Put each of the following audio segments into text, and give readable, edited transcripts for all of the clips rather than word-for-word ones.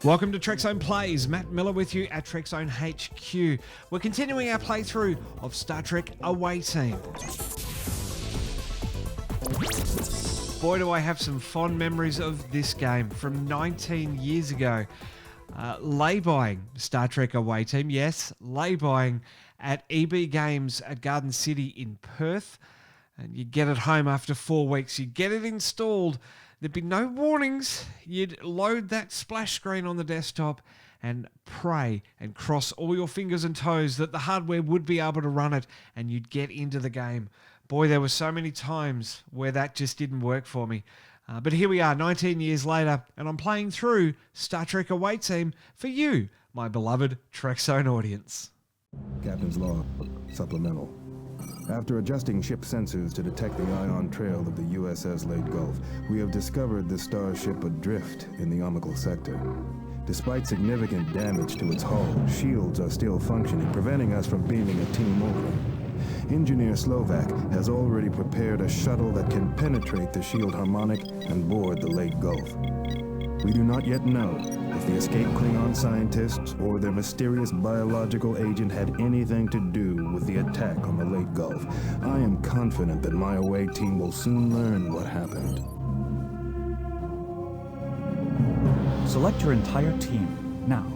Welcome to Trekzone Plays. Matt Miller with you at Trekzone HQ. We're continuing our playthrough of Star Trek Away Team. Boy, do I have some fond memories of this game from 19 years ago. Lay-buying Star Trek Away Team, yes, lay-buying at EB Games at Garden City in Perth. And you'd get it home after 4 weeks. You'd get it installed. There'd be no warnings. You'd load that splash screen on the desktop and pray and cross all your fingers and toes that the hardware would be able to run it and you'd get into the game. Boy, there were so many times where that just didn't work for me. But here we are 19 years later and I'm playing through Star Trek Away Team for you, my beloved Trekzone audience. Captain's log, supplemental. After adjusting ship sensors to detect the ion trail of the U.S.S. Leyte Gulf, we have discovered the starship adrift in the Omical sector. Despite significant damage to its hull, shields are still functioning, preventing us from beaming a team over. Engineer Slovak has already prepared a shuttle that can penetrate the shield harmonic and board the Leyte Gulf. We do not yet know if the escaped Klingon scientists or their mysterious biological agent had anything to do with the attack on the Leyte Gulf. I am confident that my away team will soon learn what happened. Select your entire team, now.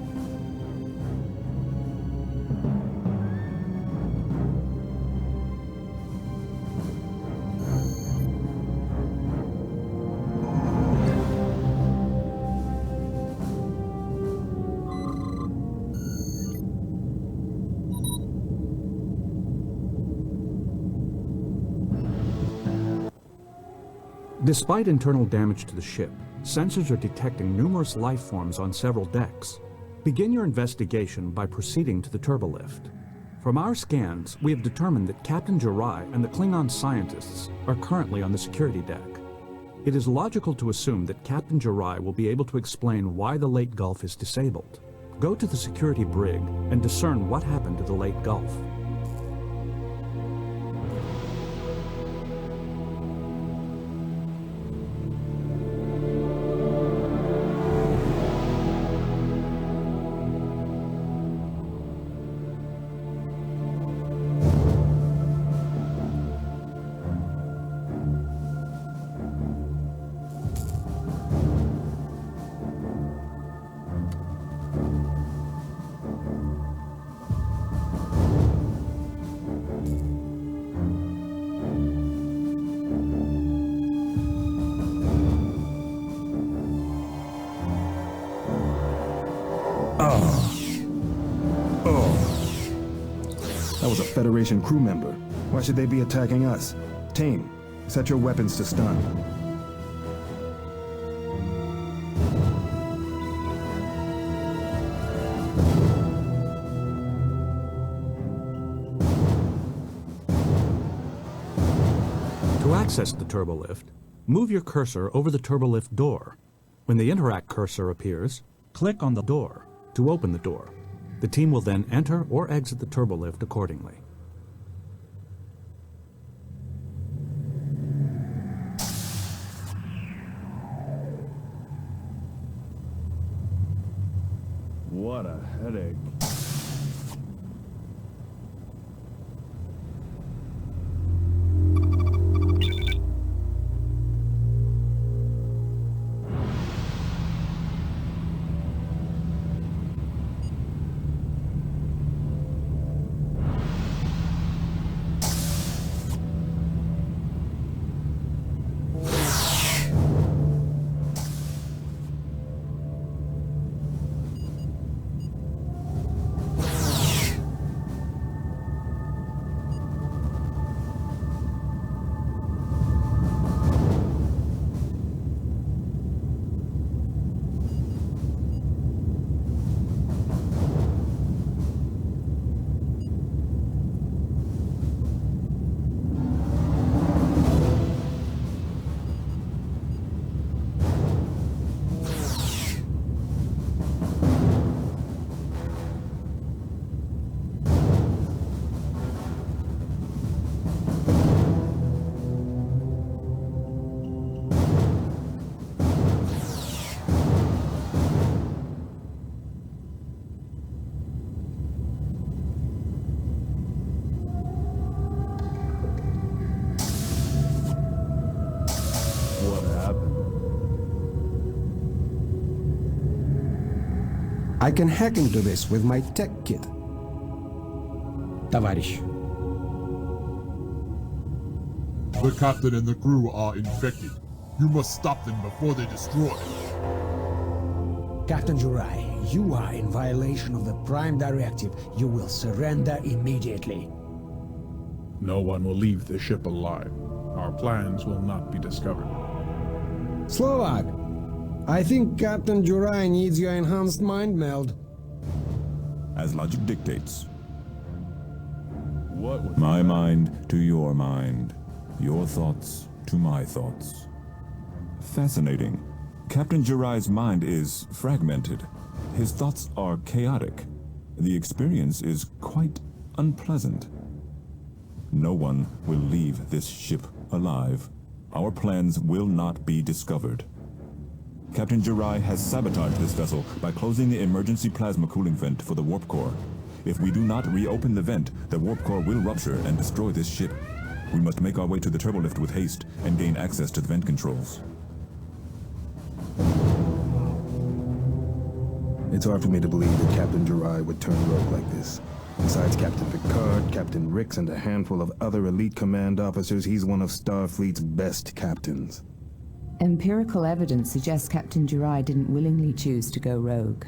Despite internal damage to the ship, sensors are detecting numerous life forms on several decks. Begin your investigation by proceeding to the turbolift. From our scans, we have determined that Captain Jirai and the Klingon scientists are currently on the security deck. It is logical to assume that Captain Jirai will be able to explain why the Leyte Gulf is disabled. Go to the security brig and discern what happened to the Leyte Gulf. That was a Federation crew member. Why should they be attacking us? Team, set your weapons to stun. To access the turbolift, move your cursor over the turbolift door. When the interact cursor appears, click on the door to open the door. The team will then enter or exit the turbolift accordingly. What a headache. I can hack into this with my tech kit. Товарищ. The captain and the crew are infected. You must stop them before they destroy. Captain Jurai, you are in violation of the Prime Directive. You will surrender immediately. No one will leave the ship alive. Our plans will not be discovered. Slovak, I think Captain Jurai needs your enhanced mind meld. As logic dictates. What was My mind to your mind. Your thoughts to my thoughts. Fascinating. Captain Jirai's mind is fragmented. His thoughts are chaotic. The experience is quite unpleasant. No one will leave this ship alive. Our plans will not be discovered. Captain Jirai has sabotaged this vessel by closing the emergency plasma cooling vent for the warp core. If we do not reopen the vent, the warp core will rupture and destroy this ship. We must make our way to the turbolift with haste and gain access to the vent controls. It's hard for me to believe that Captain Jirai would turn rogue like this. Besides Captain Picard, Captain Ricks, and a handful of other elite command officers, he's one of Starfleet's best captains. Empirical evidence suggests Captain Jirai didn't willingly choose to go rogue.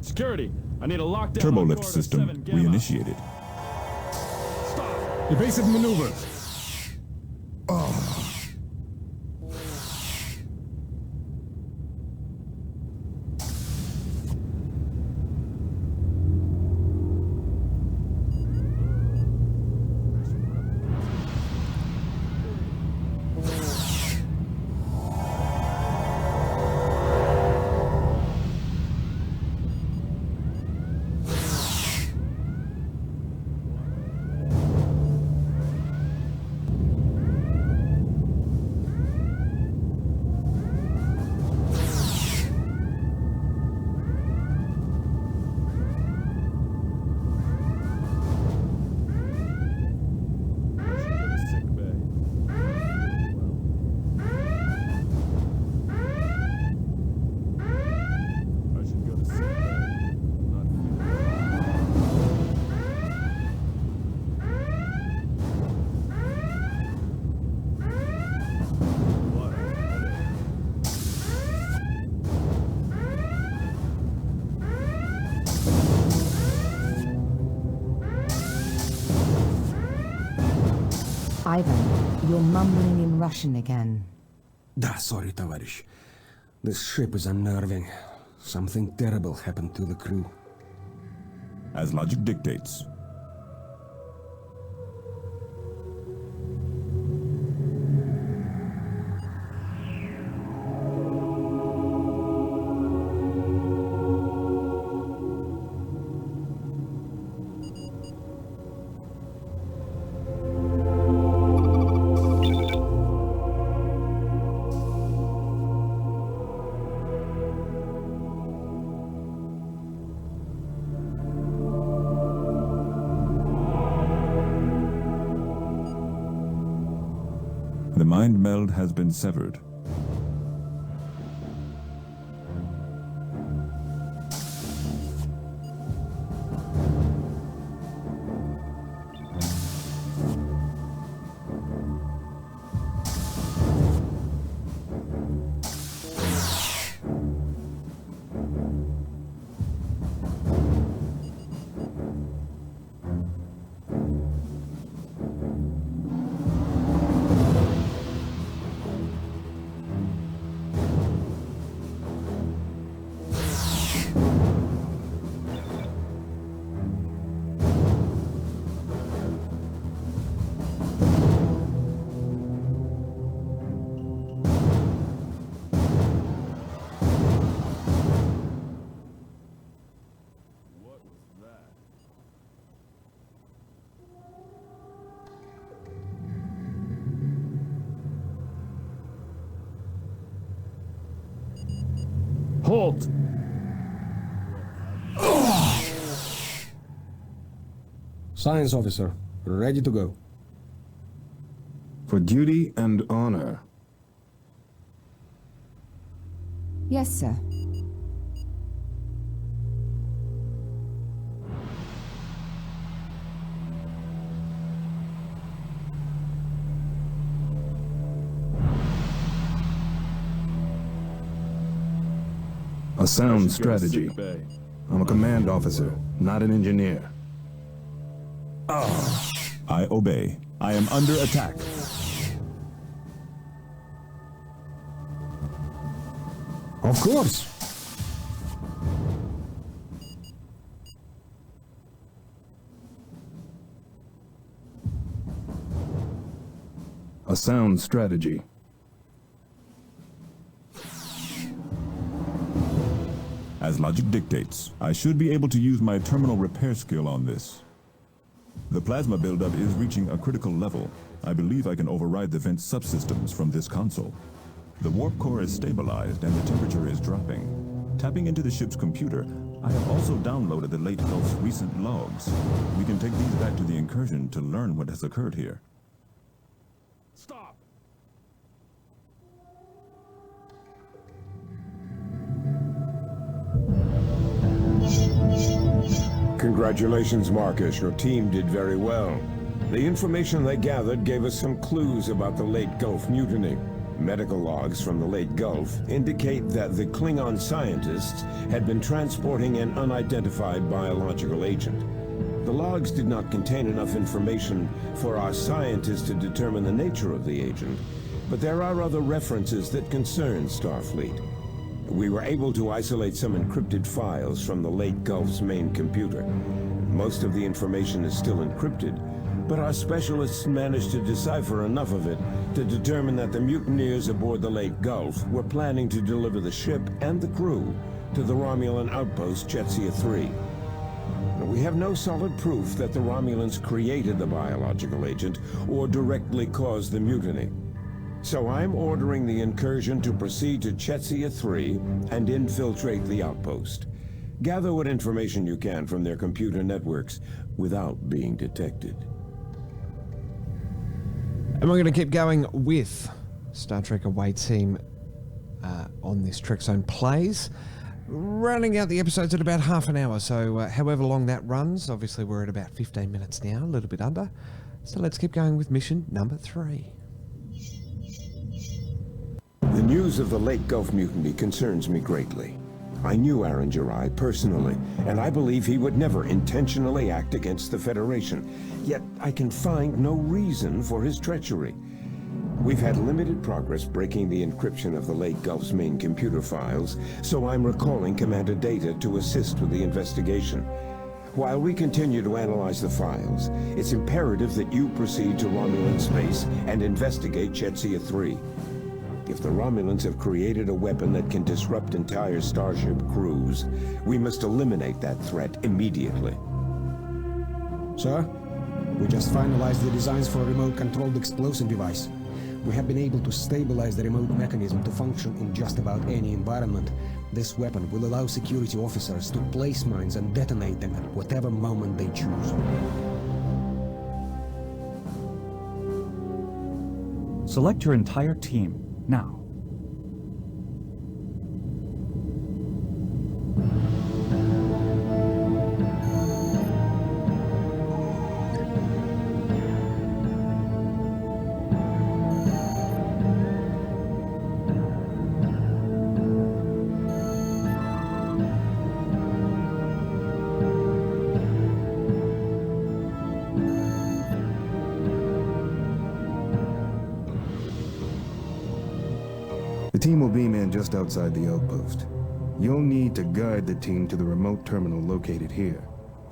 Security, I need a lockdown. Turbolift system reinitiated. evasive maneuver? Ivan, you're mumbling in Russian again. Da, sorry, товарищ. This ship is unnerving. Something terrible happened to the crew. As logic dictates. The mind meld has been severed. Halt! Science officer, ready to go. For duty and honor. Yes, sir. A sound strategy. I'm a command officer, not an engineer. I obey. I am under attack. Of course. A sound strategy. As logic dictates, I should be able to use my terminal repair skill on this. The plasma buildup is reaching a critical level. I believe I can override the vent subsystems from this console. The warp core is stabilized and the temperature is dropping. Tapping into the ship's computer, I have also downloaded the Leyte Gulf's recent logs. We can take these back to the Incursion to learn what has occurred here. Stop! Congratulations, Marcus. Your team did very well. The information they gathered gave us some clues about the Leyte Gulf mutiny. Medical logs from the Leyte Gulf indicate that the Klingon scientists had been transporting an unidentified biological agent. The logs did not contain enough information for our scientists to determine the nature of the agent, but there are other references that concern Starfleet. We were able to isolate some encrypted files from the Leyte Gulf's main computer. Most of the information is still encrypted, but our specialists managed to decipher enough of it to determine that the mutineers aboard the Leyte Gulf were planning to deliver the ship and the crew to the Romulan outpost Chetsia 3. We have no solid proof that the Romulans created the biological agent or directly caused the mutiny. So I'm ordering the Incursion to proceed to Chetsia 3 and infiltrate the outpost. Gather what information you can from their computer networks without being detected. And we're going to keep going with Star Trek Away Team on this Trekzone Plays. Running out the episodes at about half an hour, so however long that runs, obviously we're at about 15 minutes now, a little bit under. So let's keep going with mission number 3. The news of the Leyte Gulf mutiny concerns me greatly. I knew Aaron Jirai personally, and I believe he would never intentionally act against the Federation. Yet I can find no reason for his treachery. We've had limited progress breaking the encryption of the Leyte Gulf's main computer files, so I'm recalling Commander Data to assist with the investigation. While we continue to analyze the files, it's imperative that you proceed to Romulan space and investigate Chetsia 3. If the Romulans have created a weapon that can disrupt entire Starship crews, we must eliminate that threat immediately. Sir, we just finalized the designs for a remote-controlled explosive device. We have been able to stabilize the remote mechanism to function in just about any environment. This weapon will allow security officers to place mines and detonate them at whatever moment they choose. Select your entire team, now. The team will beam in just outside the outpost. You'll need to guide the team to the remote terminal located here.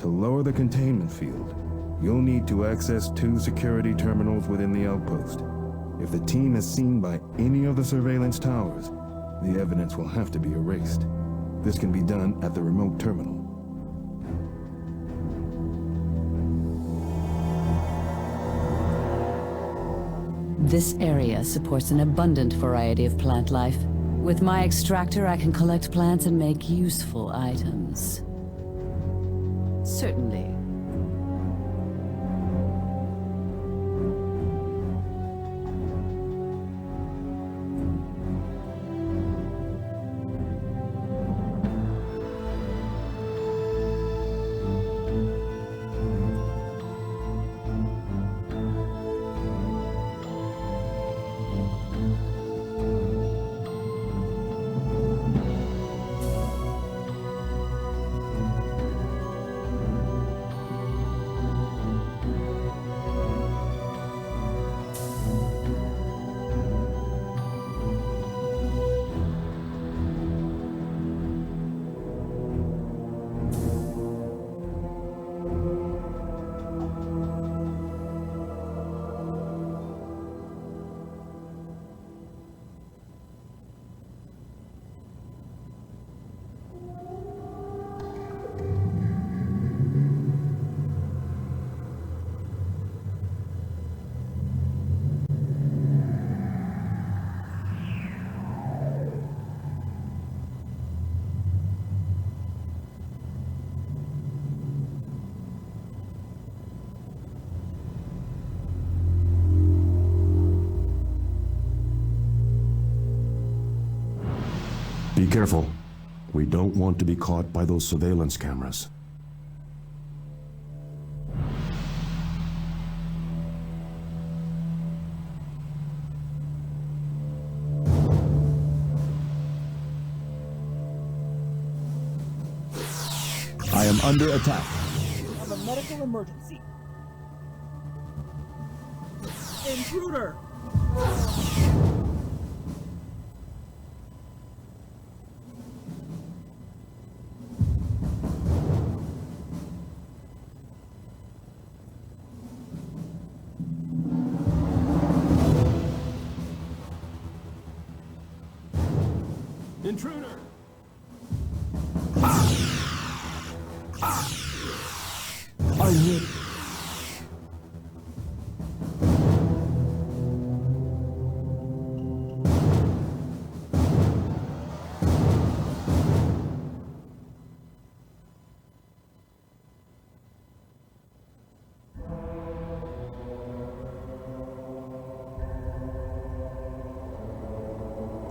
To lower the containment field, you'll need to access 2 security terminals within the outpost. If the team is seen by any of the surveillance towers, the evidence will have to be erased. This can be done at the remote terminal. This area supports an abundant variety of plant life. With my extractor, I can collect plants and make useful items. Certainly. Be careful. We don't want to be caught by those surveillance cameras. I am under attack. I have a medical emergency. Intruder! Intruder! I'm hit.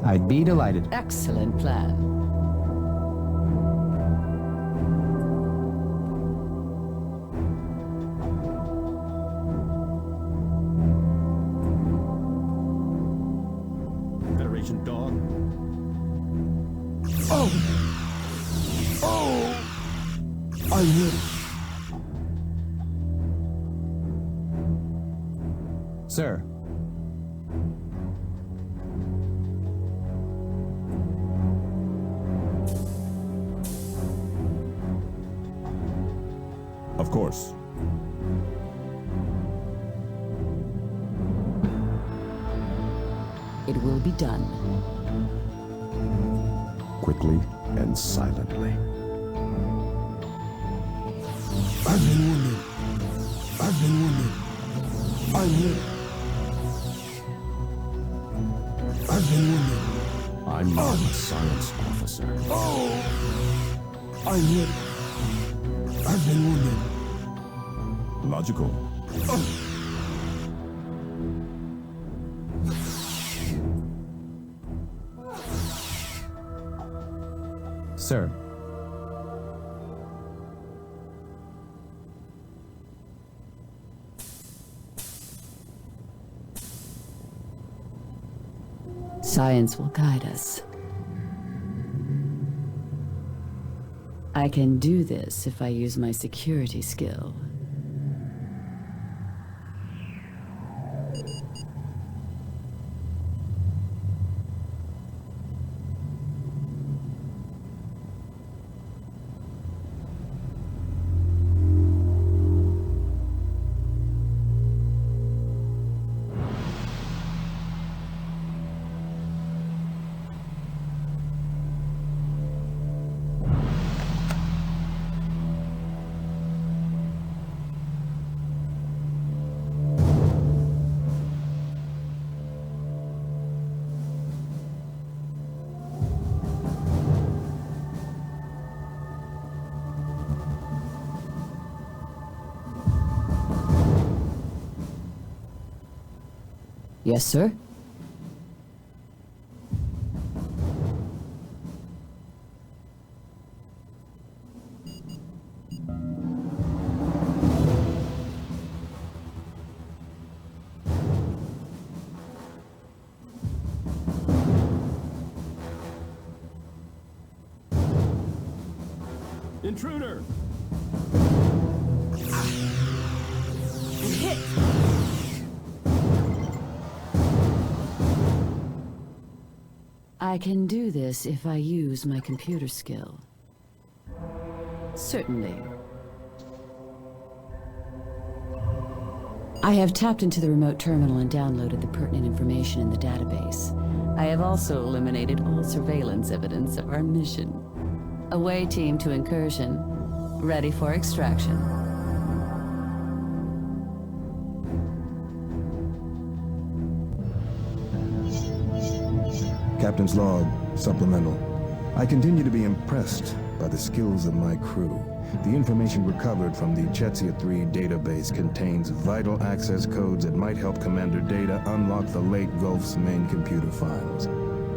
I'd be delighted. Excellent plan. Federation dog. Oh! Oh! I'm hit. Sir. Of course. It will be done. Quickly and silently. I've been wounded. I've been wounded. I'm hit. I've been wounded. I'm not a science officer. Oh! I'm hit. I've been wounded. Logical. Sir. Science will guide us. I can do this if I use my security skill. Yes, sir? Intruder! Hit! I can do this if I use my computer skill. Certainly. I have tapped into the remote terminal and downloaded the pertinent information in the database. I have also eliminated all surveillance evidence of our mission. Away team to Incursion. Ready for extraction. Captain's log, supplemental. I continue to be impressed by the skills of my crew. The information recovered from the Chetsia 3 database contains vital access codes that might help Commander Data unlock the Leyte Gulf's main computer files.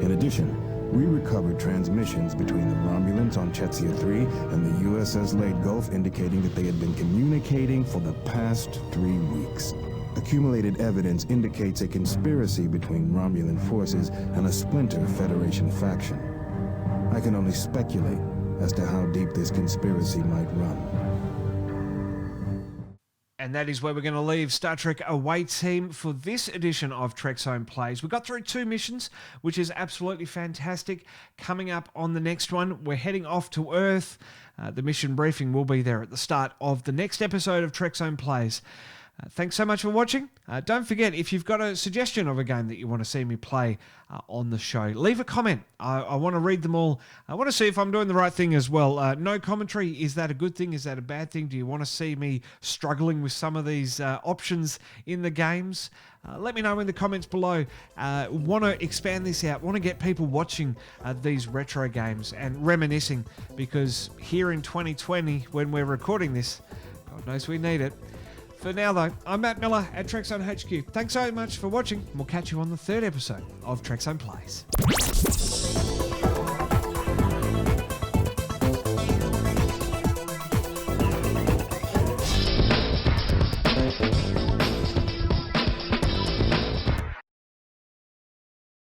In addition, we recovered transmissions between the Romulans on Chetsia 3 and the U.S.S. Leyte Gulf indicating that they had been communicating for the past 3 weeks. Accumulated evidence indicates a conspiracy between Romulan forces and a splinter Federation faction. I can only speculate as to how deep this conspiracy might run. And that is where we're going to leave Star Trek Away Team for this edition of Trekzone Plays. We got through 2 missions, which is absolutely fantastic. Coming up on the next one, we're heading off to Earth. The mission briefing will be there at the start of the next episode of Trekzone Plays. Thanks so much for watching. Don't forget, if you've got a suggestion of a game that you want to see me play on the show, leave a comment. I want to read them all. I want to see if I'm doing the right thing as well. No commentary, is that a good thing? Is that a bad thing? Do you want to see me struggling with some of these options in the games? Let me know in the comments below. Want to expand this out, want to get people watching these retro games and reminiscing, because here in 2020, when we're recording this, God knows we need it. For now, though, I'm Matt Miller at Trekzone HQ. Thanks so much for watching, and we'll catch you on the 3rd episode of Trekzone Plays.